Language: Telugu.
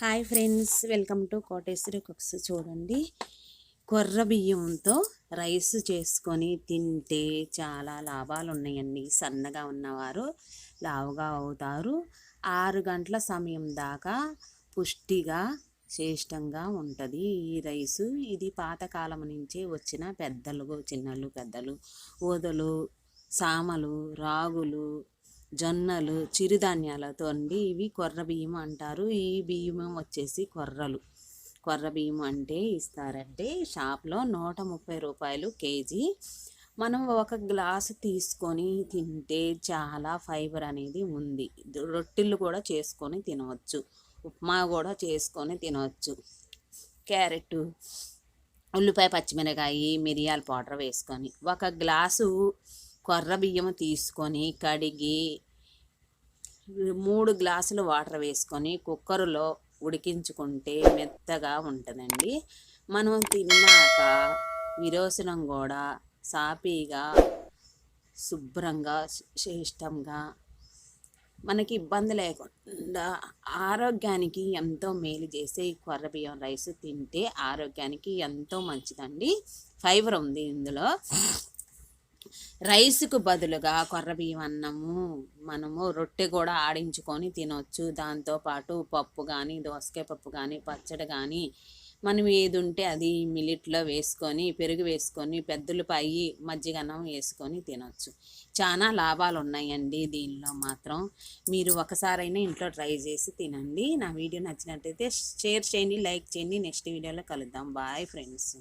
Hi friends, welcome to Koteswari cooks. చూడండి, కొర్ర బియ్యంతో రైస్ చేసుకొని తింటే చాలా లాభాలు ఉన్నాయండి. సన్నగా ఉన్నవారు లావుగా అవుతారు. 6 గంటల సమయం దాకా పుష్టిగా శ్రేష్టంగా ఉంటుంది ఈ రైసు. ఇది పాతకాలం నుంచే వచ్చిన పెద్దలు ఓదలు, సామలు, రాగులు, జొన్నలు, చిరుధాన్యాలతో అండి. ఇవి కొర్ర బియ్యం అంటారు. ఈ బియ్యం వచ్చేసి కొర్ర బియ్యం అంటే ఇస్తారంటే షాప్లో 130 రూపాయలు కేజీ. మనం ఒక గ్లాసు తీసుకొని తింటే చాలా ఫైబర్ అనేది ఉంది. రొట్టెలు కూడా చేసుకొని తినవచ్చు, ఉప్మా కూడా చేసుకొని తినవచ్చు. క్యారెట్, ఉల్లిపాయ, పచ్చిమిరకాయ, మిరియాల పౌడర్ వేసుకొని ఒక గ్లాసు కొర్ర బియ్యం తీసుకొని కడిగి 3 గ్లాసులు వాటర్ వేసుకొని కుక్కర్లో ఉడికించుకుంటే మెత్తగా ఉంటుందండి. మనం తిన్నాక విరోచనం కూడా సాఫీగా, శుభ్రంగా, శ్రేష్టంగా, మనకి ఇబ్బంది లేకుండా ఆరోగ్యానికి ఎంతో మేలు చేసే ఈ కొర్ర బియ్యం రైస్ తింటే ఆరోగ్యానికి ఎంతో మంచిదండి. ఫైబర్ ఉంది ఇందులో. రైస్కు బదులుగా కొర్ర బియ్యం అన్నము మనము రొట్టె కూడా ఆడించుకొని తినవచ్చు. దాంతోపాటు పప్పు కానీ, దోసకాయ పప్పు కానీ, పచ్చడి కానీ, మనం ఏది ఉంటే అది మిల్లెట్లో వేసుకొని, పెరుగు వేసుకొని, పెద్దలపాయి, మజ్జిగన్నం వేసుకొని తినవచ్చు. చాలా లాభాలు ఉన్నాయండి దీనిలో మాత్రం. మీరు ఒకసారైనా ఇంట్లో ట్రై చేసి తినండి. నా వీడియో నచ్చినట్టయితే షేర్ చేయండి, లైక్ చేయండి. నెక్స్ట్ వీడియోలో కలుద్దాం. Bye friends.